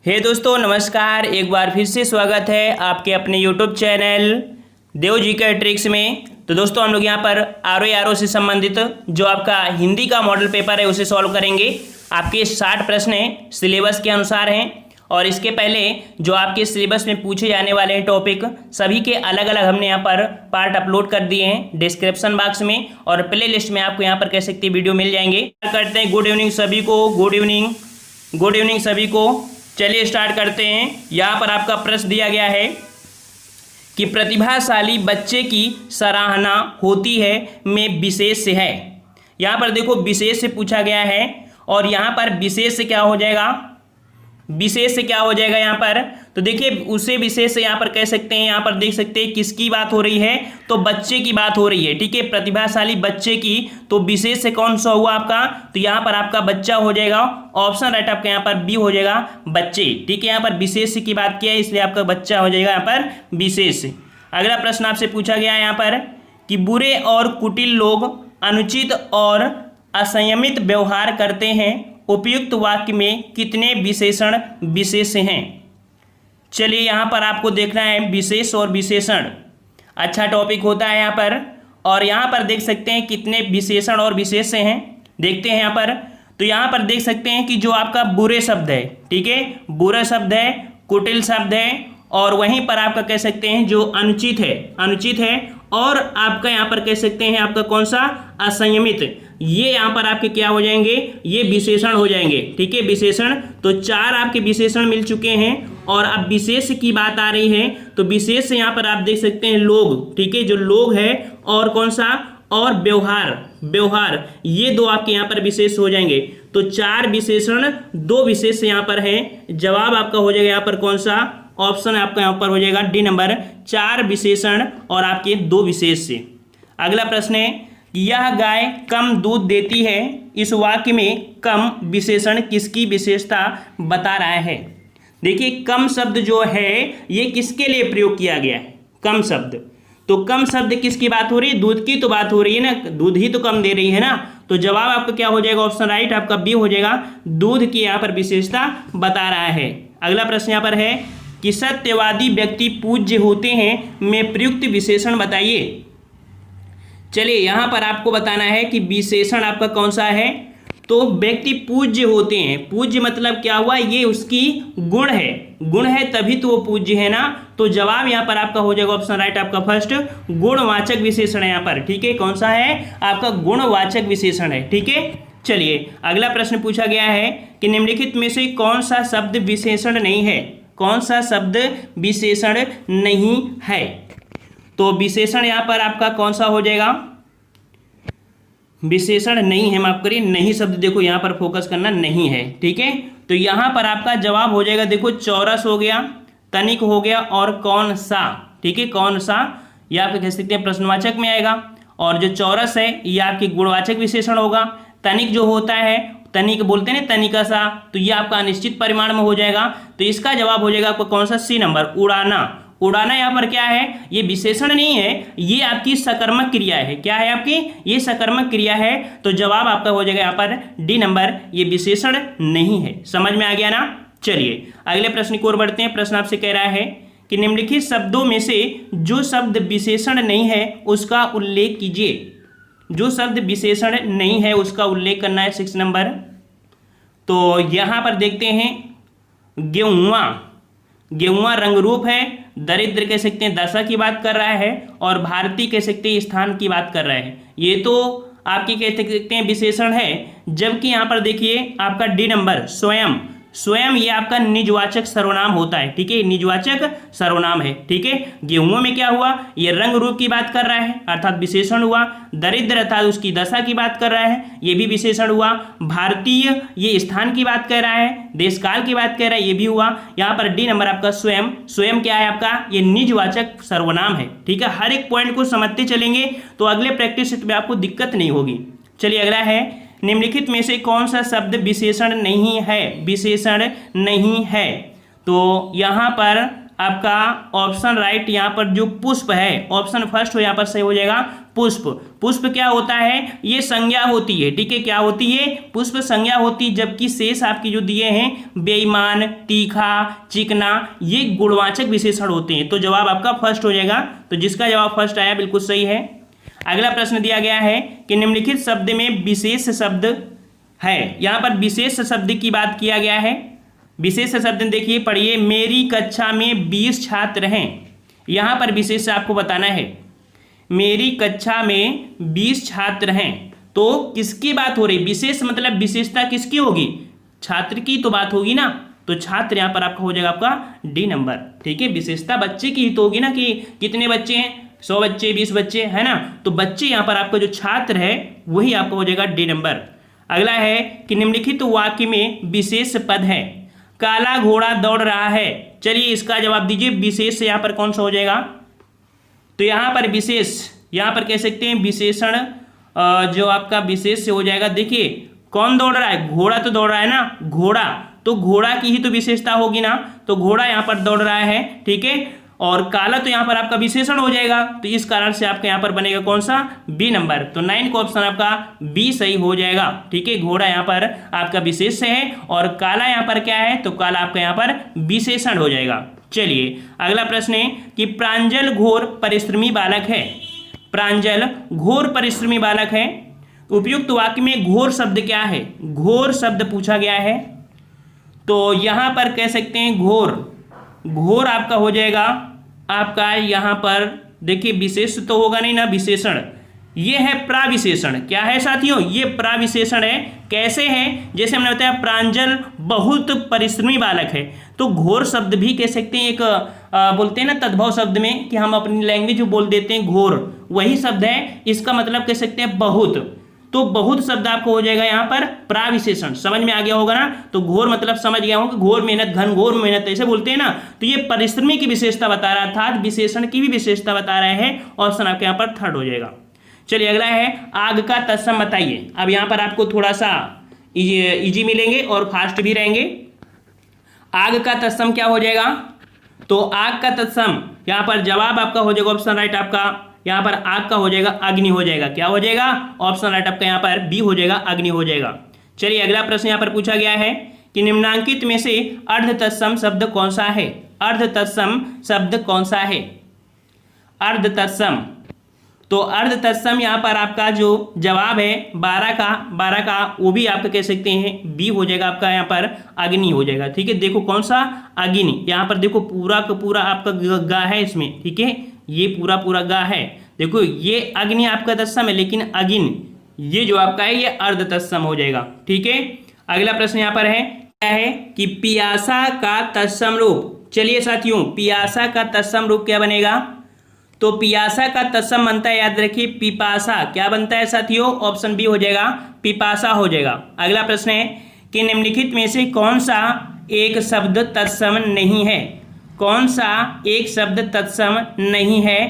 हे दोस्तों नमस्कार। एक बार फिर से स्वागत है आपके अपने यूट्यूब चैनल देव जी के ट्रिक्स में। तो दोस्तों हम लोग यहाँ पर आर से संबंधित जो आपका हिंदी का मॉडल पेपर है उसे सॉल्व करेंगे। आपके 60 प्रश्न हैं, सिलेबस के अनुसार हैं। और इसके पहले जो आपके सिलेबस में पूछे जाने वाले हैं टॉपिक सभी के अलग अलग हमने यहाँ पर पार्ट अपलोड कर दिए हैं डिस्क्रिप्शन बॉक्स में, और प्ले लिस्ट में आपको यहाँ पर कह सकते वीडियो मिल जाएंगे। करते हैं गुड इवनिंग सभी को, गुड इवनिंग सभी को। चलिए स्टार्ट करते हैं। यहाँ पर आपका प्रश्न दिया गया है कि प्रतिभाशाली बच्चे की सराहना होती है में विशेष से है। यहाँ पर देखो विशेष से पूछा गया है, और यहाँ पर विशेष से क्या हो जाएगा, विशेष से क्या हो जाएगा यहाँ पर, तो देखिए उसे विशेष से यहाँ पर कह सकते हैं। यहाँ पर देख सकते हैं किसकी बात हो रही है, तो बच्चे की बात हो रही है। ठीक है, प्रतिभाशाली बच्चे की, तो विशेष से कौन सा हुआ आपका, तो यहाँ पर आपका बच्चा हो जाएगा। ऑप्शन राइट आपका यहाँ पर बी हो जाएगा, बच्चे। ठीक है, यहाँ पर विशेष की बात किया है इसलिए आपका बच्चा हो जाएगा यहाँ पर विशेष। अगला प्रश्न आपसे पूछा गया है यहाँ पर कि बुरे और कुटिल लोग अनुचित और असंयमित व्यवहार करते हैं, उपयुक्त वाक्य में कितने विशेषण विशेष हैं। चलिए यहाँ पर आपको देखना है विशेष और विशेषण, अच्छा टॉपिक होता है यहाँ पर। और यहाँ पर देख सकते हैं कितने विशेषण और विशेष हैं, देखते हैं यहाँ पर। तो यहाँ पर देख सकते हैं कि जो आपका बुरे शब्द है, ठीक है, बुरा शब्द है, कुटिल शब्द है, और वहीं पर आपका कह सकते हैं जो अनुचित है, और आपका यहाँ पर कह सकते हैं आपका कौन सा, असंयमित। ये यहाँ पर आपके क्या हो जाएंगे, ये विशेषण हो जाएंगे। ठीक है, विशेषण। तो 4 आपके विशेषण मिल चुके हैं, और अब विशेष की बात आ रही है। तो विशेष से यहाँ पर आप देख सकते हैं लोग, ठीक है, जो लोग है, और कौन सा, और व्यवहार, ये 2 आपके यहाँ पर विशेष हो जाएंगे। तो 4 विशेषण 2 विशेष यहाँ पर है। जवाब आपका हो जाएगा यहाँ पर कौन सा, ऑप्शन आपका यहाँ पर हो जाएगा डी नंबर, 4 विशेषण और आपके 2 विशेष से। अगला प्रश्न है कि यह गाय कम दूध देती है, इस वाक्य में कम विशेषण किसकी विशेषता बता रहा है। देखिए कम शब्द जो है ये किसके लिए प्रयोग किया गया है, कम शब्द। तो कम शब्द किसकी बात हो रही है, दूध की तो बात हो रही है ना, दूध ही तो कम दे रही है ना। तो जवाब आपका क्या हो जाएगा, ऑप्शन राइट आपका बी हो जाएगा, दूध की यहाँ पर विशेषता बता रहा है। अगला प्रश्न यहाँ पर है कि सत्यवादी व्यक्ति पूज्य होते हैं में प्रयुक्त विशेषण बताइए। चलिए यहाँ पर आपको बताना है कि विशेषण आपका कौन सा है। तो व्यक्ति पूज्य होते हैं, पूज्य मतलब क्या हुआ, ये उसकी गुण है तभी तो वो पूज्य है ना। तो जवाब यहाँ पर आपका हो जाएगा ऑप्शन राइट आपका फर्स्ट, गुणवाचक विशेषण है यहाँ पर। ठीक है, कौन सा है आपका, गुणवाचक विशेषण है। ठीक है, चलिए अगला प्रश्न पूछा गया है कि निम्नलिखित में से कौन सा शब्द विशेषण नहीं है, कौन सा शब्द विशेषण नहीं है। तो विशेषण यहाँ पर आपका कौन सा हो जाएगा, विशेषण नहीं है, माफ करिए, नहीं शब्द देखो यहाँ पर फोकस करना, नहीं है। ठीक है, तो यहाँ पर आपका जवाब हो जाएगा, देखो चौरस हो गया, तनिक हो गया, और कौन सा। ठीक है, कौन सा ये आप कह सकते हैं प्रश्नवाचक में आएगा, और जो चौरस है ये आपकी गुणवाचक विशेषण होगा। तनिक जो होता है, तनिक बोलते हैं ना, तनिका सा, तो ये आपका अनिश्चित परिमाण में हो जाएगा। तो इसका जवाब हो जाएगा आपको कौन सा, सी नंबर, उड़ाना। उड़ाना यहाँ पर क्या है, ये विशेषण नहीं है, ये आपकी सकर्मक क्रिया है। क्या है आपकी, ये सकर्मक क्रिया है। तो जवाब आपका हो जाएगा यहाँ पर डी नंबर, ये विशेषण नहीं है। समझ में आ गया ना। चलिए अगले प्रश्न की ओर बढ़ते हैं। प्रश्न आपसे कह रहा है कि निम्नलिखित शब्दों में से जो शब्द विशेषण नहीं है उसका उल्लेख कीजिए। जो शब्द विशेषण नहीं है उसका उल्लेख करना है 6 नंबर। तो यहाँ पर देखते हैं गेहुआ रंग रूप है, दरिद्र कह सकते हैं दशा की बात कर रहा है, और भारतीय कह सकते हैं स्थान की बात कर रहा है। ये तो आपके कह सकते हैं विशेषण है। जबकि यहाँ पर देखिए आपका डी नंबर, स्वयं ये आपका निजवाचक सर्वनाम होता है। ठीक है, निजवाचक सर्वनाम है। ठीक है, गेहूं में क्या हुआ, ये रंग रूप की बात कर रहा है अर्थात विशेषण हुआ। दरिद्र अर्थात उसकी दशा की बात कर रहा है, ये भी विशेषण हुआ। भारतीय ये स्थान की बात कर रहा है, देशकाल की बात कर रहा है, ये भी हुआ। यहाँ पर डी नंबर आपका स्वयं क्या है आपका, ये निजवाचक सर्वनाम है। ठीक है, हर एक पॉइंट को समझते चलेंगे तो अगले प्रैक्टिस सेट में आपको दिक्कत नहीं होगी। चलिए अगला है, निम्नलिखित में से कौन सा शब्द विशेषण नहीं है, विशेषण नहीं है। तो यहाँ पर आपका ऑप्शन राइट, यहाँ पर जो पुष्प है, ऑप्शन फर्स्ट हो यहाँ पर सही हो जाएगा, पुष्प। पुष्प क्या होता है, ये संज्ञा होती है, ठीक है, क्या होती है, पुष्प संज्ञा होती है, जबकि शेष आपकी जो दिए हैं बेईमान, तीखा, चिकना, ये गुणवाचक विशेषण होते हैं। तो जवाब आपका फर्स्ट हो जाएगा। तो जिसका जवाब फर्स्ट आया बिल्कुल सही है। अगला प्रश्न दिया गया है कि निम्नलिखित शब्द में विशेष शब्द है। यहाँ पर विशेष शब्द की बात किया गया है। विशेष शब्द देखिए, पढ़िए, मेरी कक्षा में 20 छात्र हैं। यहाँ पर विशेष आपको बताना है, मेरी कक्षा में 20 छात्र हैं, तो किसकी बात हो रही, विशेष मतलब विशेषता किसकी होगी, छात्र की तो बात होगी ना। तो छात्र यहाँ पर आपका हो जाएगा आपका डी नंबर, ठीक है। विशेषता बच्चे की तो होगी ना, कि कितने बच्चे हैं, 100 बच्चे, 20 बच्चे, है ना। तो बच्चे यहाँ पर आपका जो छात्र है वही आपका हो जाएगा डी नंबर। अगला है कि निम्नलिखित वाक्य में विशेष पद है। काला घोड़ा दौड़ रहा है। चलिए इसका जवाब दीजिए, विशेष से यहाँ पर कौन सा हो जाएगा। तो यहाँ पर विशेष, यहाँ पर कह सकते हैं विशेषण, जो आपका विशेष से हो जाएगा। देखिए कौन दौड़ रहा है, घोड़ा तो दौड़ रहा है ना, घोड़ा, तो घोड़ा की ही तो विशेषता होगी ना। तो घोड़ा यहाँ पर दौड़ रहा है, ठीक है। और काला तो यहाँ पर आपका विशेषण हो जाएगा, तो इस कारण से आपका यहाँ पर बनेगा कौन सा, बी नंबर। तो 9 का ऑप्शन आपका बी सही हो जाएगा, ठीक है। घोड़ा यहाँ पर आपका विशेष है और काला यहाँ पर क्या है, तो काला आपका यहाँ पर विशेषण हो जाएगा। चलिए अगला प्रश्न है कि प्रांजल घोर परिश्रमी बालक है। प्रांजल घोर परिश्रमी बालक है। उपयुक्त वाक्य में घोर शब्द क्या है, घोर शब्द पूछा गया है। तो यहाँ पर कह सकते हैं घोर, घोर आपका हो जाएगा आपका यहाँ पर, देखिए विशेष तो होगा नहीं ना, विशेषण, ये है प्राविशेषण। क्या है साथियों, ये प्राविशेषण है। कैसे है, जैसे हमने बताया प्रांजल बहुत परिश्रमी बालक है, तो घोर शब्द भी कह सकते हैं, एक बोलते हैं ना तद्भव शब्द में, कि हम अपनी लैंग्वेज में बोल देते हैं घोर, वही शब्द है। इसका मतलब कह सकते हैं बहुत। तो बहुत शब्द आपको हो जाएगा यहाँ पर प्राविशेषण। समझ में आ गया होगा ना। तो घोर मतलब समझ गया हूँ कि घोर मेहनत, घन घोर मेहनत ऐसे बोलते हैं ना। तो ये परिश्रमी की विशेषता बता रहा था, विशेषण की भी विशेषता बता रहे हैं। ऑप्शन आपके यहाँ पर थर्ड हो जाएगा। चलिए अगला है आग का तत्सम बताइए। अब यहाँ पर आपको थोड़ा सा इजी मिलेंगे और फास्ट भी रहेंगे। आग का तत्सम क्या हो जाएगा, तो आग का तत्सम यहाँ पर जवाब आपका हो जाएगा, ऑप्शन राइट आपका यहाँ पर आग का हो जाएगा अग्नि हो जाएगा। क्या हो जाएगा, ऑप्शन राइट आपका यहाँ पर बी हो जाएगा, अग्नि हो जाएगा। चलिए अगला प्रश्न यहाँ पर पूछा गया है कि निम्नांकित में से अर्ध तत्सम शब्द कौन सा है। अर्ध तत्सम शब्द कौन सा है, अर्ध तत्सम। तो अर्ध तत्सम यहाँ पर आपका जो जवाब है 12 का वो भी आपका कह सकते हैं बी हो जाएगा, आपका यहाँ पर अग्नि हो जाएगा, ठीक है। देखो कौन सा, अग्नि। यहाँ पर देखो पूरा का पूरा आपका गा है इसमें, ठीक है, ये पूरा गा है। देखो ये अग्नि आपका तत्सम है, लेकिन अगिन ये जो आपका है ये अर्ध तत्सम हो जाएगा, ठीक है। अगला प्रश्न यहाँ पर है, क्या है कि पियासा का तत्सम रूप। चलिए साथियों, पियासा का तत्सम रूप क्या बनेगा, तो पियासा का तत्सम बनता है, याद रखिए पिपासा। क्या बनता है साथियों, ऑप्शन बी हो जाएगा, पिपासा हो जाएगा। अगला प्रश्न है कि निम्नलिखित में से कौन सा एक शब्द तत्सम नहीं है। कौन सा एक शब्द तत्सम नहीं है,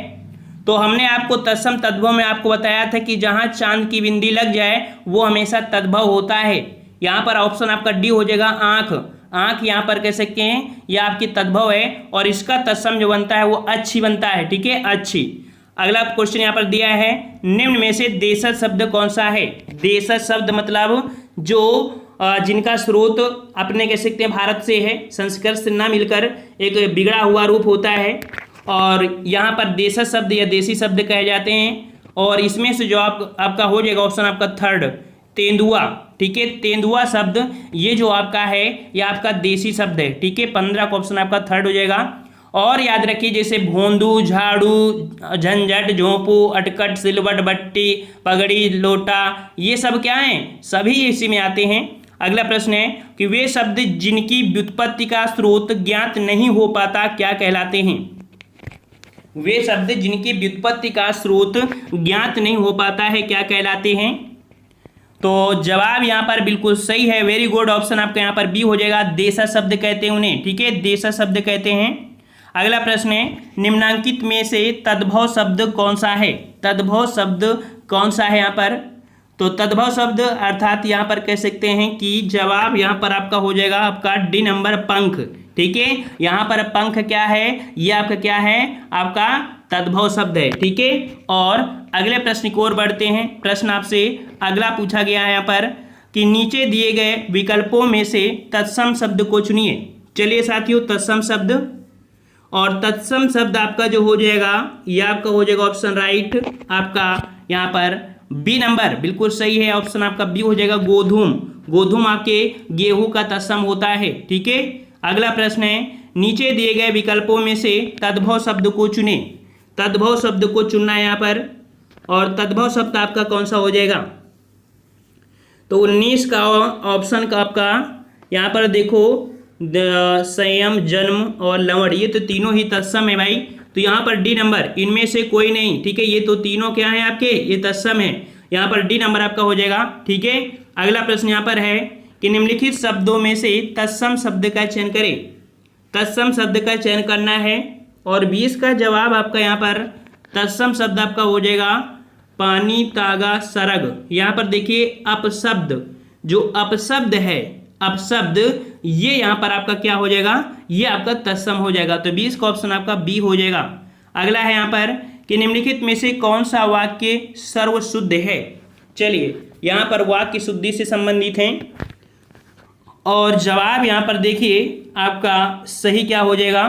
तो हमने आपको तत्सम तद्भव में आपको बताया था कि जहां चांद की बिंदी लग जाए वो हमेशा तद्भव होता है। यहाँ पर ऑप्शन आपका डी हो जाएगा, आंख। आंख यहाँ पर कह सकते हैं यह आपकी तद्भव है, और इसका तत्सम जो बनता है वो अच्छी बनता है, ठीक है, अच्छी। अगला क्वेश्चन यहाँ पर दिया है, निम्न में से देशज शब्द कौन सा है। देशज शब्द मतलब जो जिनका स्रोत अपने कह सकते हैं भारत से है, संस्कृत से ना मिलकर एक बिगड़ा हुआ रूप होता है, और यहाँ पर देशज शब्द या देसी शब्द कहे जाते हैं। और इसमें से जो आपका हो जाएगा ऑप्शन आपका थर्ड, तेंदुआ, ठीक है। तेंदुआ शब्द ये जो आपका है ये आपका देसी शब्द है, ठीक है। 15 का ऑप्शन आपका थर्ड हो जाएगा। और याद रखिए जैसे भोंदू, झाड़ू, झंझट, झोंपू, अटकट, सिलवट, बट्टी, पगड़ी, लोटा, ये सब क्या हैं, सभी इसी में आते हैं। अगला प्रश्न है कि वे शब्द जिनकी व्युत्पत्ति का स्रोत ज्ञात नहीं हो पाता क्या कहलाते हैं। वे शब्द जिनकी व्युत्पत्ति का स्रोत ज्ञात नहीं हो पाता है क्या कहलाते हैं। तो जवाब यहाँ पर बिल्कुल सही है, वेरी गुड। ऑप्शन आपका यहाँ पर बी हो जाएगा, देशज शब्द कहते हैं उन्हें, ठीक है, देशज शब्द कहते हैं। अगला प्रश्न है, निम्नांकित में से तद्भव शब्द कौन सा है। तद्भव शब्द कौन सा है यहाँ पर, तो तद्भव शब्द अर्थात यहाँ पर कह सकते हैं कि जवाब यहाँ पर आपका हो जाएगा आपका डी नंबर, पंख, ठीक है। यहाँ पर पंख क्या है, ये आपका क्या है, आपका तद्भव शब्द है। ठीक है, और अगले प्रश्न की ओर बढ़ते हैं। प्रश्न आपसे अगला पूछा गया है यहाँ पर कि नीचे दिए गए विकल्पों में से तत्सम शब्द को चुनिए। चलिए साथियों, तत्सम शब्द, और तत्सम शब्द आपका जो हो जाएगा ये आपका हो जाएगा ऑप्शन राइट, आपका यहाँ पर बी नंबर बिल्कुल सही है। ऑप्शन आपका बी हो जाएगा गोधूम। गोधूम आपके गेहूं का तत्सम होता है। ठीक है, अगला प्रश्न है नीचे दिए गए विकल्पों में से तद्भव शब्द को चुने। तद्भव शब्द को चुनना है यहाँ पर, और तद्भव शब्द आपका कौन सा हो जाएगा, तो 19 का ऑप्शन का आपका यहाँ पर देखो संयम, जन्म और लवण, ये तो तीनों ही तत्सम है भाई। तो यहाँ पर डी नंबर, इनमें से कोई नहीं। ठीक है, ये तो तीनों क्या है आपके, ये तत्सम है। यहाँ पर डी नंबर आपका हो जाएगा। ठीक है, अगला प्रश्न यहाँ पर है कि निम्नलिखित शब्दों में से तत्सम शब्द का चयन करें। तत्सम शब्द का चयन करना है, और 20 का जवाब आपका यहाँ पर तत्सम शब्द आपका हो जाएगा पानी, तागा, सरग। यहाँ पर देखिए अपशब्द, जो अपशब्द है, अपशब्द, ये यहाँ पर आपका क्या हो जाएगा, ये आपका तत्सम हो जाएगा। तो 20 का ऑप्शन आपका बी हो जाएगा। अगला है यहाँ पर कि निम्नलिखित में से कौन सा वाक्य सर्वशुद्ध है। चलिए, यहाँ पर वाक्य शुद्धि से संबंधित है, और जवाब यहाँ पर देखिए आपका सही क्या हो जाएगा,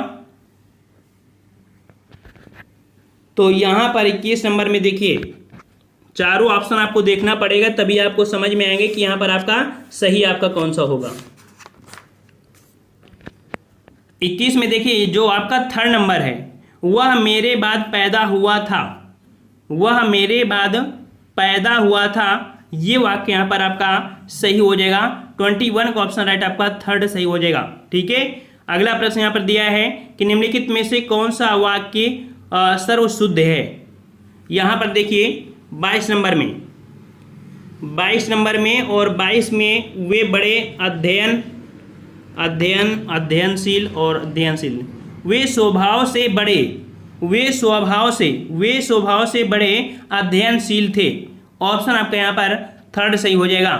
तो यहाँ पर 21 नंबर में देखिए चारों ऑप्शन आपको देखना पड़ेगा, तभी आपको समझ में आएंगे कि यहाँ पर आपका सही आपका कौन सा होगा। 21 में देखिए जो आपका थर्ड नंबर है, वह मेरे बाद पैदा हुआ था, वह मेरे बाद पैदा हुआ था, ये वाक्य यहाँ पर आपका सही हो जाएगा। 21 का ऑप्शन राइट आपका थर्ड सही हो जाएगा। ठीक है, अगला प्रश्न यहाँ पर दिया है कि निम्नलिखित में से कौन सा वाक्य सर्वशुद्ध है। यहाँ पर देखिए 22 नंबर में, 22 नंबर में और 22 में वे बड़े अध्ययनशील और अध्ययनशील, वे स्वभाव से बड़े, वे स्वभाव से बड़े अध्ययनशील थे। ऑप्शन आपका यहाँ पर थर्ड सही हो जाएगा।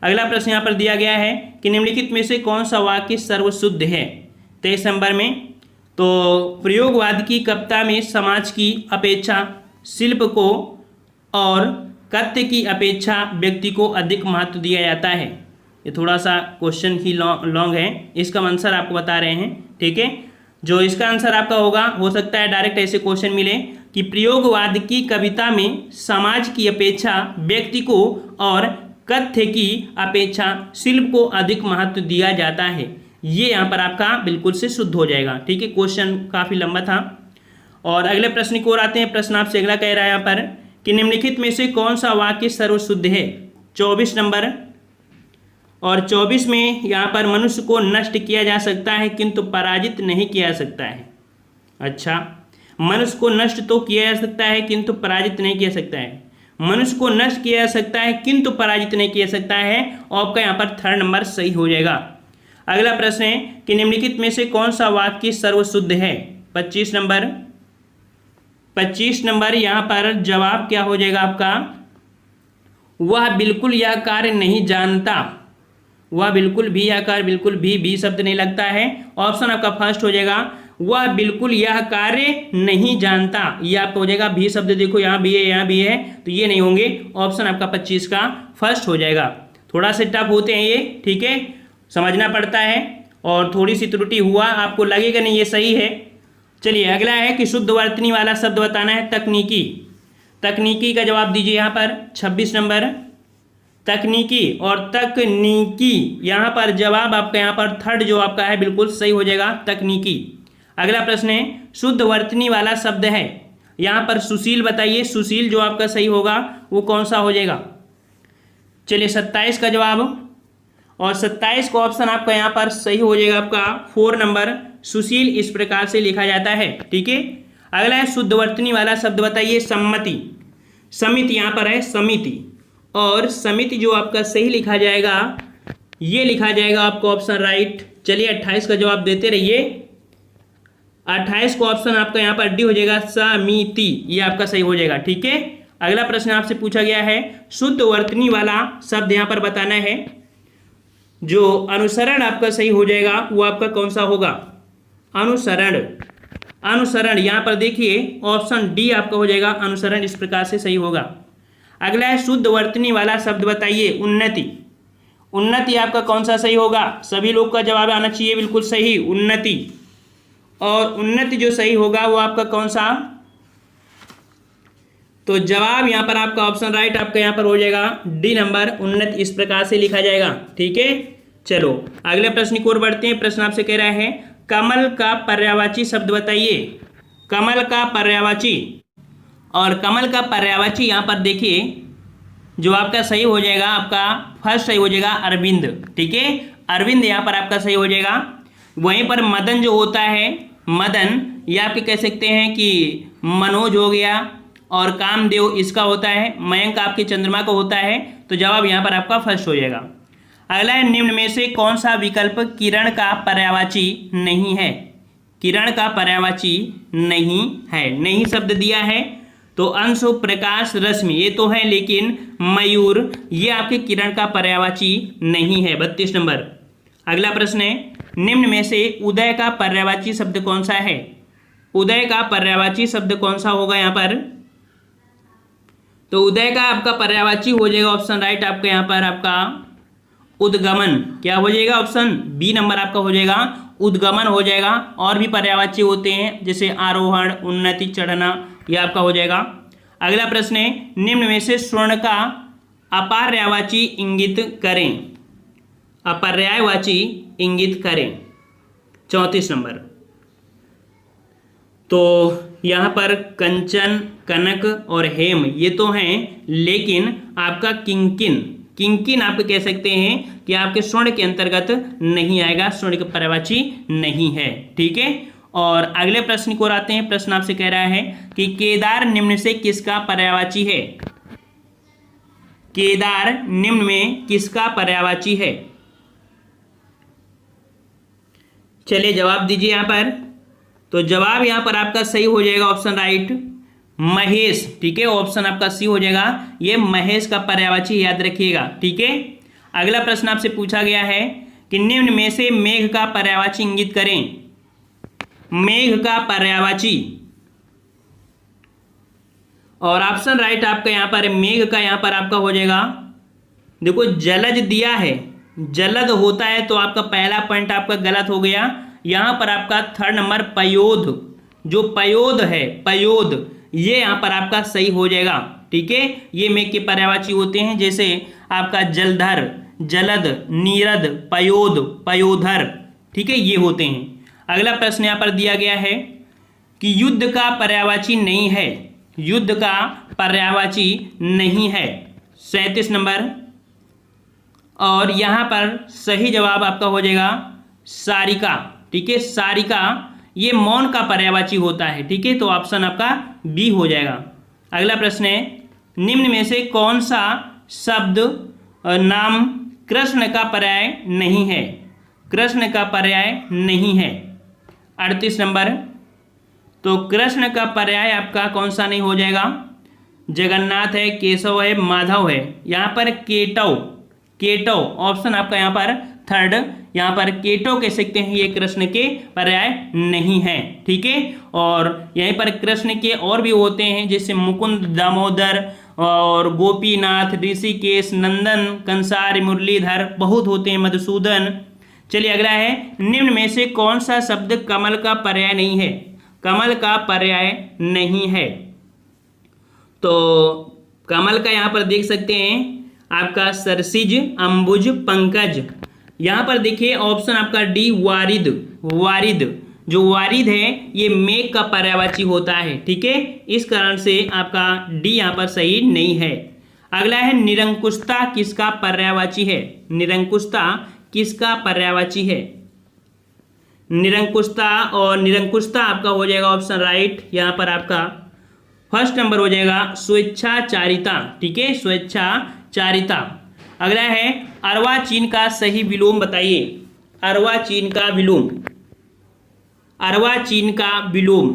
अगला प्रश्न यहाँ पर दिया गया है कि निम्नलिखित में से कौन सा वाक्य सर्वशुद्ध है। 23 नंबर में, तो प्रयोगवाद की कविता में समाज की अपेक्षा शिल्प को और कथ्य की अपेक्षा व्यक्ति को अधिक महत्व दिया जाता है। ये थोड़ा सा क्वेश्चन ही लॉन्ग है, इसका आंसर आपको बता रहे हैं। ठीक है, जो इसका आंसर आपका होगा, हो सकता है डायरेक्ट ऐसे क्वेश्चन मिले कि प्रयोगवाद की कविता में समाज की अपेक्षा व्यक्ति को और कथ्य की अपेक्षा शिल्प को अधिक महत्व दिया जाता है। ये यहाँ पर आपका बिल्कुल से शुद्ध हो जाएगा। ठीक है, क्वेश्चन काफ़ी लंबा था। और अगले प्रश्न की ओर आते हैं। प्रश्न आपसे अगला कह रहा है यहाँ पर कि निम्नलिखित में से कौन सा वाक्य सर्वशुद्ध है। 24 नंबर, और 24 में यहाँ पर मनुष्य को नष्ट किया जा सकता है किंतु पराजित नहीं किया जा सकता है। अच्छा, मनुष्य को नष्ट तो किया जा सकता है किंतु पराजित नहीं किया सकता है। मनुष्य को नष्ट किया जा सकता है किंतु पराजित नहीं किया सकता है, और आपका यहाँ पर थर्ड नंबर सही हो जाएगा। अगला प्रश्न है कि निम्नलिखित में से कौन सा वाक्य सर्वशुद्ध है। 25 नंबर, 25 नंबर यहाँ पर जवाब क्या हो जाएगा आपका, वह बिल्कुल यह कार्य नहीं जानता। वह बिल्कुल भी, यह कार्य बिल्कुल भी शब्द नहीं लगता है। ऑप्शन आपका फर्स्ट हो जाएगा, वह बिल्कुल यह कार्य नहीं जानता। यह आपका हो जाएगा भी शब्द, देखो यहाँ भी है यहाँ भी है, तो ये नहीं होंगे। ऑप्शन आपका 25 का फर्स्ट हो जाएगा। थोड़ा सा टफ होते हैं ये, ठीक है, समझना पड़ता है, और थोड़ी सी त्रुटि हुआ आपको लगेगा नहीं ये सही है। चलिए अगला है कि शुद्ध वर्तनी वाला शब्द बताना है। तकनीकी, तकनीकी का जवाब दीजिए यहाँ पर। 26 नंबर, तकनीकी और तकनीकी, यहाँ पर जवाब आपका यहाँ पर थर्ड जो आपका है बिल्कुल सही हो जाएगा, तकनीकी। अगला प्रश्न है शुद्ध वर्तनी वाला शब्द है। यहाँ पर सुशील बताइए, सुशील जो आपका सही होगा वो कौन सा हो जाएगा। चलिए 27 का जवाब, और 27 का ऑप्शन आपका यहाँ पर सही हो जाएगा आपका 4 नंबर, सुशील इस प्रकार से लिखा जाता है। ठीक है, अगला है शुद्ध वर्तनी वाला शब्द बताइए। सम्मति, समिति यहाँ पर है समिति, और समिति जो आपका सही लिखा जाएगा ये लिखा जाएगा आपको ऑप्शन राइट। चलिए 28 का जवाब देते रहिए। 28 का ऑप्शन आपका यहाँ पर डी हो जाएगा, समिति, ये आपका सही हो जाएगा। ठीक है, अगला प्रश्न आपसे पूछा गया है शुद्ध वर्तनी वाला शब्द यहाँ पर बताना है। जो अनुसरण आपका सही हो जाएगा वो आपका कौन सा होगा। अनुसरण, अनुसरण, यहाँ पर देखिए ऑप्शन डी आपका हो जाएगा अनुसरण, इस प्रकार से सही होगा। अगला है शुद्ध वर्तनी वाला शब्द बताइए। उन्नति, उन्नति आपका कौन सा सही होगा? सभी लोग का जवाब आना चाहिए बिल्कुल सही, उन्नति। और उन्नति जो सही होगा वो आपका कौन सा? तो जवाब यहाँ पर आपका ऑप्शन राइट आपका यहाँ पर हो जाएगा डी नंबर, उन्नति, इस प्रकार से लिखा जाएगा। ठीक है, चलो अगले प्रश्न की ओर बढ़ते हैं। प्रश्न आपसे कह रहा है कमल का पर्यायवाची शब्द बताइए। कमल का पर्यायवाची, और कमल का पर्यायवाची यहाँ पर देखिए जो आपका सही हो जाएगा, आपका फर्स्ट सही हो जाएगा अरविंद। ठीक है, अरविंद यहाँ पर आपका सही हो जाएगा। वहीं पर मदन जो होता है, मदन ये आपके कह सकते हैं कि मनोज हो गया, और कामदेव इसका होता है, मयंक आपके चंद्रमा को होता है। तो जवाब यहाँ पर आपका फर्स्ट हो जाएगा। अगला है निम्न में से कौन सा विकल्प किरण का पर्यायवाची नहीं है? किरण का पर्यायवाची नहीं है, नहीं शब्द दिया है। तो अंशु, प्रकाश, रश्मि ये तो है, लेकिन मयूर ये आपके किरण का पर्यायवाची नहीं है। 32 नंबर। अगला प्रश्न है निम्न में से उदय का पर्यायवाची शब्द कौन सा है? उदय का पर्यायवाची शब्द कौन सा होगा यहाँ पर? तो उदय का आपका पर्यायवाची हो जाएगा ऑप्शन राइट आपका यहाँ पर आपका उद्गमन। क्या हो जाएगा? ऑप्शन बी नंबर आपका हो जाएगा उद्गमन हो जाएगा। और भी पर्यायवाची होते हैं जैसे आरोहण, उन्नति, चढ़ना, यह आपका हो जाएगा। अगला प्रश्न है निम्न में से स्वर्ण का अपर्यायवाची इंगित करें। अपर्यायवाची इंगित करें, 34 नंबर। तो यहाँ पर कंचन, कनक और हेम ये तो हैं, लेकिन आपका किंकिन, किंकिन आप कह सकते हैं कि आपके स्वर्ण के अंतर्गत नहीं आएगा, स्वर्ण का पर्यायवाची नहीं है। ठीक है, और अगले प्रश्न को आते हैं। प्रश्न आपसे कह रहा है कि केदार निम्न से किसका पर्यायवाची है? केदार निम्न में किसका पर्यायवाची है? चलिए जवाब दीजिए यहाँ पर। तो जवाब यहाँ पर आपका सही हो जाएगा ऑप्शन राइट महेश। ठीक है, ऑप्शन आपका सी हो जाएगा, ये महेश का पर्यायवाची याद रखिएगा। ठीक है, अगला प्रश्न आपसे पूछा गया है कि निम्न में से मेघ का पर्यायवाची इंगित करें। मेघ का पर्यायवाची, और ऑप्शन राइट आपका यहाँ पर मेघ का यहाँ पर आपका हो जाएगा, देखो जलज दिया है, जलद होता है, तो आपका पहला पॉइंट आपका गलत हो गया। यहाँ पर आपका थर्ड नंबर पयोध, जो पयोध है, पयोध ये यहाँ पर आपका सही हो जाएगा। ठीक है, ये मेघ के पर्यायवाची होते हैं, जैसे आपका जलधर, जलद, नीरद, पयोध, पयोधर। ठीक है, ये होते हैं। अगला प्रश्न यहाँ पर दिया गया है कि युद्ध का पर्यायवाची नहीं है। युद्ध का पर्यायवाची नहीं है, 37 नंबर। और यहाँ पर सही जवाब आपका हो जाएगा सारिका। ठीक है, सारिका ये मौन का पर्यायवाची होता है। ठीक है, तो ऑप्शन आपका बी हो जाएगा। अगला प्रश्न है निम्न में से कौन सा शब्द नाम कृष्ण का पर्याय नहीं है? कृष्ण का पर्याय नहीं है, 38 नंबर। तो कृष्ण का पर्याय आपका कौन सा नहीं हो जाएगा? जगन्नाथ है, केशव है, माधव है। यहाँ पर केटव, केटव ऑप्शन आपका यहाँ पर थर्ड, यहाँ पर केटव कह सकते हैं, ये कृष्ण के पर्याय नहीं है। ठीक है, और यहीं पर कृष्ण के और भी होते हैं जैसे मुकुंद, दामोदर और गोपीनाथ, ऋषिकेश, नंदन, कंसार, मुरलीधर, बहुत होते हैं, मधुसूदन। चलिए अगला है निम्न में से कौन सा शब्द कमल का पर्याय नहीं है? कमल का पर्याय नहीं है। तो कमल का यहाँ पर देख सकते हैं आपका सरसिज, अंबुज, पंकज। यहाँ पर देखिए ऑप्शन आपका डी वारिद, वारिद जो वारिद है ये मेघ का पर्यायवाची होता है। ठीक है, इस कारण से आपका डी यहाँ पर सही नहीं है। अगला है निरंकुशता किसका पर्यायवाची है? निरंकुशता किसका पर्यायवाची है? निरंकुशता, और निरंकुशता आपका हो जाएगा ऑप्शन राइट, यहाँ पर आपका फर्स्ट नंबर हो जाएगा स्वेच्छाचारिता। ठीक है, स्वेच्छाचारिता। अगला है अर्वाचीन का सही विलोम बताइए। अर्वाचीन का विलोम, अर्वाचीन का विलोम।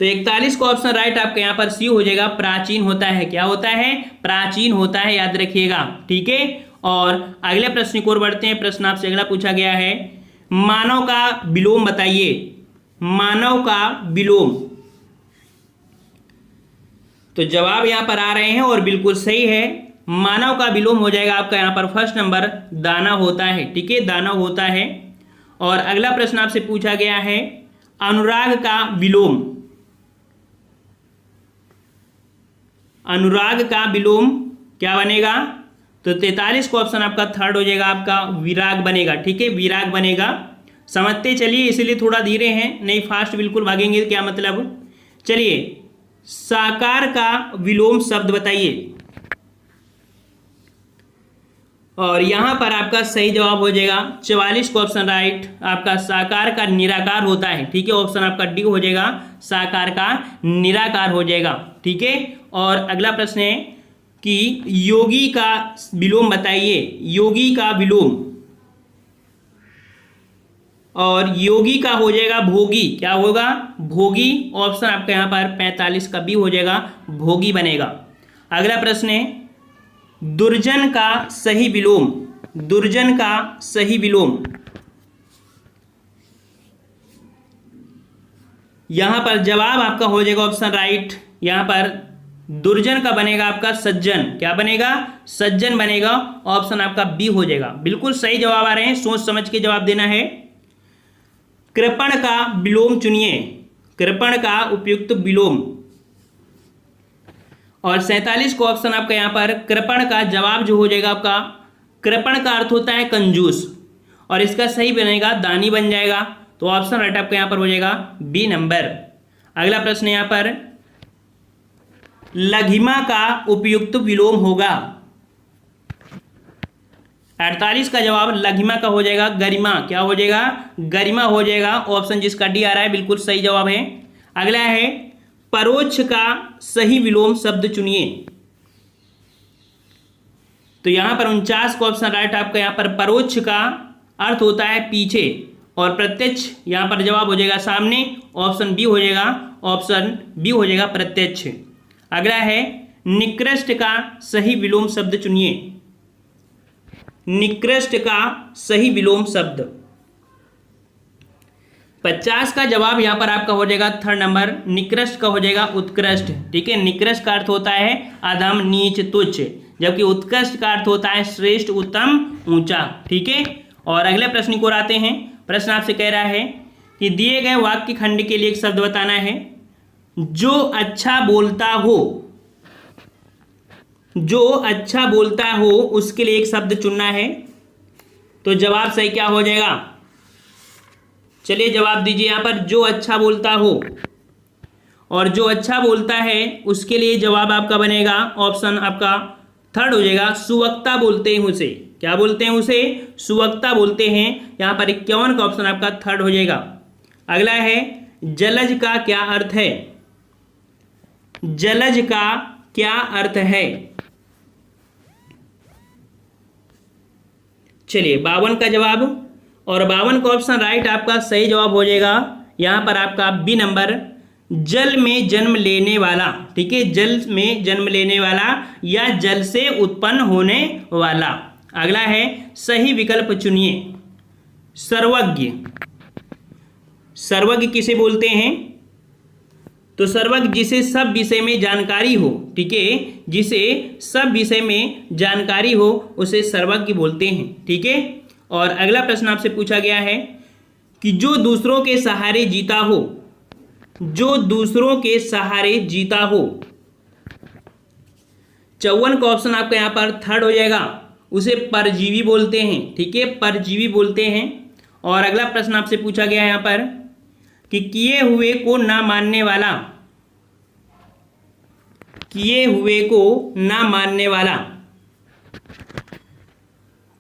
तो 41 का ऑप्शन राइट आपका यहाँ पर सी हो जाएगा, प्राचीन होता है। क्या होता है? प्राचीन होता है, याद रखिएगा। ठीक है, और अगले प्रश्न की ओर बढ़ते हैं। प्रश्न आपसे अगला पूछा गया है मानव का विलोम बताइए। मानव का विलोम। तो जवाब यहां पर आ रहे हैं और बिल्कुल सही है, मानव का विलोम हो जाएगा आपका यहां पर फर्स्ट नंबर, दाना होता है। ठीक है, दाना होता है। और अगला प्रश्न आपसे पूछा गया है अनुराग का विलोम। अनुराग का विलोम क्या बनेगा? तो 43 को ऑप्शन आपका थर्ड हो जाएगा, आपका विराग बनेगा। ठीक है, विराग बनेगा। समझते चलिए, इसीलिए थोड़ा धीरे हैं, नहीं फास्ट बिल्कुल भागेंगे क्या मतलब। चलिए, साकार का विलोम शब्द बताइए। और यहां पर आपका सही जवाब हो जाएगा 44 को ऑप्शन राइट, आपका साकार का निराकार होता है। ठीक है, ऑप्शन आपका डी हो जाएगा, साकार का निराकार हो जाएगा। ठीक है, और अगला प्रश्न है कि योगी का विलोम बताइए। योगी का विलोम, और योगी का हो जाएगा भोगी। क्या होगा? भोगी। ऑप्शन आपका यहां पर 45 का बी हो जाएगा, भोगी बनेगा। अगला प्रश्न है दुर्जन का सही विलोम। दुर्जन का सही विलोम, यहां पर जवाब आपका हो जाएगा ऑप्शन राइट, यहां पर दुर्जन का बनेगा आपका सज्जन। क्या बनेगा? सज्जन बनेगा। ऑप्शन आपका बी हो जाएगा। बिल्कुल सही जवाब आ रहे हैं, सोच समझ के जवाब देना है। कृपण का विलोम चुनिए। कृपण का उपयुक्त विलोम, और 47 को ऑप्शन आपका यहां पर कृपण का जवाब जो हो जाएगा आपका, कृपण का अर्थ होता है कंजूस, और इसका सही बनेगा दानी बन जाएगा। तो ऑप्शन राइट आपका यहां पर हो जाएगा बी नंबर। अगला प्रश्न यहां पर लघिमा का उपयुक्त विलोम होगा। 48 का जवाब लघिमा का हो जाएगा गरिमा। क्या हो जाएगा? गरिमा हो जाएगा। ऑप्शन जिसका डी आ रहा है बिल्कुल सही जवाब है। अगला है परोक्ष का सही विलोम शब्द चुनिए। तो यहां पर 49 का ऑप्शन राइट आपका यहां पर परोक्ष का अर्थ होता है पीछे, और प्रत्यक्ष यहां पर जवाब हो जाएगा सामने। ऑप्शन बी हो जाएगा, ऑप्शन बी हो जाएगा प्रत्यक्ष। अगला है निकृष्ट का सही विलोम शब्द चुनिए। निकृष्ट का सही विलोम शब्द, 50 का जवाब यहां पर आपका हो जाएगा थर्ड नंबर, निकृष्ट का हो जाएगा उत्कृष्ट। ठीक है, निकृष्ट का अर्थ होता है अधम, नीच, तुच्छ, जबकि उत्कृष्ट का अर्थ होता है श्रेष्ठ, उत्तम, ऊंचा। ठीक है, और अगले प्रश्न को आते हैं। प्रश्न आपसे कह रहा है कि दिए गए वाक्य खंड के लिए एक शब्द बताना है। जो अच्छा बोलता हो, जो अच्छा बोलता हो उसके लिए एक शब्द चुनना है। तो जवाब सही क्या हो जाएगा? चलिए जवाब दीजिए यहां पर, जो अच्छा बोलता हो। और जो अच्छा बोलता है उसके लिए जवाब आपका बनेगा, ऑप्शन आपका थर्ड हो जाएगा, सुवक्ता बोलते हैं उसे। क्या बोलते हैं उसे? सुवक्ता बोलते हैं। यहां पर 51 का ऑप्शन आपका थर्ड हो जाएगा। अगला है जलज का क्या अर्थ है। जलज का क्या अर्थ है? चलिए 52 का जवाब, और 52 का ऑप्शन राइट आपका सही जवाब हो जाएगा यहां पर आपका बी नंबर, जल में जन्म लेने वाला। ठीक है, जल में जन्म लेने वाला या जल से उत्पन्न होने वाला। अगला है सही विकल्प चुनिए। सर्वज्ञ, सर्वज्ञ किसे बोलते हैं? तो सर्वज्ञ जिसे सब विषय में जानकारी हो। ठीक है, जिसे सब विषय में जानकारी हो उसे सर्वज्ञ बोलते हैं। ठीक है, और अगला प्रश्न आपसे पूछा गया है कि जो दूसरों के सहारे जीता हो। जो दूसरों के सहारे जीता हो, 54 का ऑप्शन आपका यहां पर थर्ड हो जाएगा, उसे परजीवी बोलते हैं। ठीक है, परजीवी बोलते हैं। और अगला प्रश्न आपसे पूछा गया है यहां पर कि किए हुए को ना मानने वाला। किए हुए को ना मानने वाला,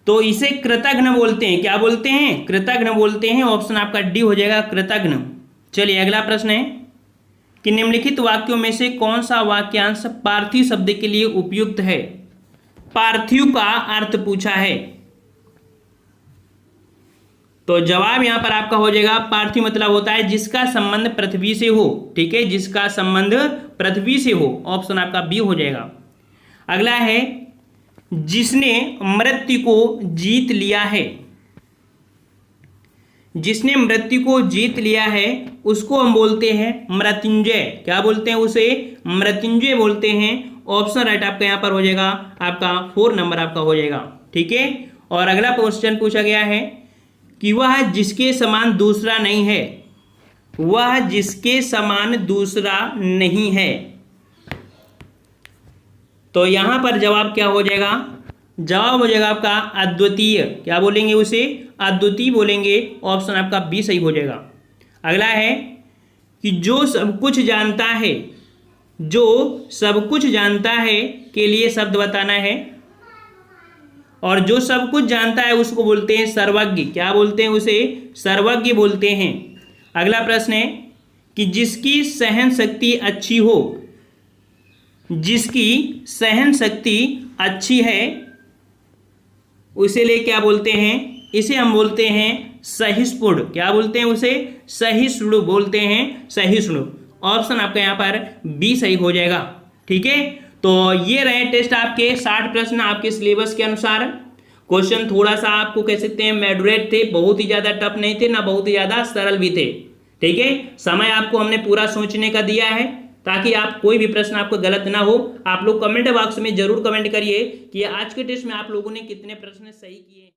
तो इसे कृतघ्न बोलते हैं। क्या बोलते हैं? कृतघ्न बोलते हैं। ऑप्शन आपका डी हो जाएगा, कृतघ्न। चलिए अगला प्रश्न है कि निम्नलिखित वाक्यों में से कौन सा वाक्यांश पार्थिव शब्द के लिए उपयुक्त है। पार्थिव का अर्थ पूछा है, तो जवाब यहां पर आपका हो जाएगा पार्थिव मतलब होता है जिसका संबंध पृथ्वी से हो। ठीक है, जिसका संबंध पृथ्वी से हो। ऑप्शन आपका बी हो जाएगा। अगला है जिसने मृत्यु को जीत लिया है। जिसने मृत्यु को जीत लिया है उसको हम बोलते हैं मृत्युंजय। क्या बोलते हैं उसे? मृत्युंजय बोलते हैं। ऑप्शन राइट आपका यहाँ पर हो जाएगा, आपका 4 नंबर आपका हो जाएगा। ठीक है। और अगला क्वेश्चन पूछा गया है कि वह जिसके समान दूसरा नहीं है, वह जिसके समान दूसरा नहीं है। तो यहां पर जवाब क्या हो जाएगा? जवाब हो जाएगा आपका अद्वितीय। क्या बोलेंगे उसे? अद्वितीय बोलेंगे। ऑप्शन आपका बी सही हो जाएगा। अगला है कि जो सब कुछ जानता है, जो सब कुछ जानता है के लिए शब्द बताना है, और जो सब कुछ जानता है उसको बोलते हैं सर्वज्ञ। क्या बोलते हैं उसे? सर्वज्ञ बोलते हैं। अगला प्रश्न है कि जिसकी सहन शक्ति अच्छी हो, जिसकी सहन शक्ति अच्छी है उसे ले क्या बोलते हैं? इसे हम बोलते हैं सहिष्णु। क्या बोलते हैं उसे? सहिष्णु बोलते हैं, सहिष्णु। ऑप्शन आपका यहाँ पर बी सही हो जाएगा। ठीक है। तो ये रहे टेस्ट आपके 60 प्रश्न आपके सिलेबस के अनुसार। क्वेश्चन थोड़ा सा आपको कह सकते हैं मॉडरेट थे, बहुत ही ज्यादा टफ नहीं थे, ना बहुत ही ज्यादा सरल भी थे। ठीक है। समय आपको हमने पूरा सोचने का दिया है ताकि आप कोई भी प्रश्न आपको गलत ना हो। आप लोग कमेंट बॉक्स में जरूर कमेंट करिए कि आज के टेस्ट में आप लोगों ने कितने प्रश्न सही किए।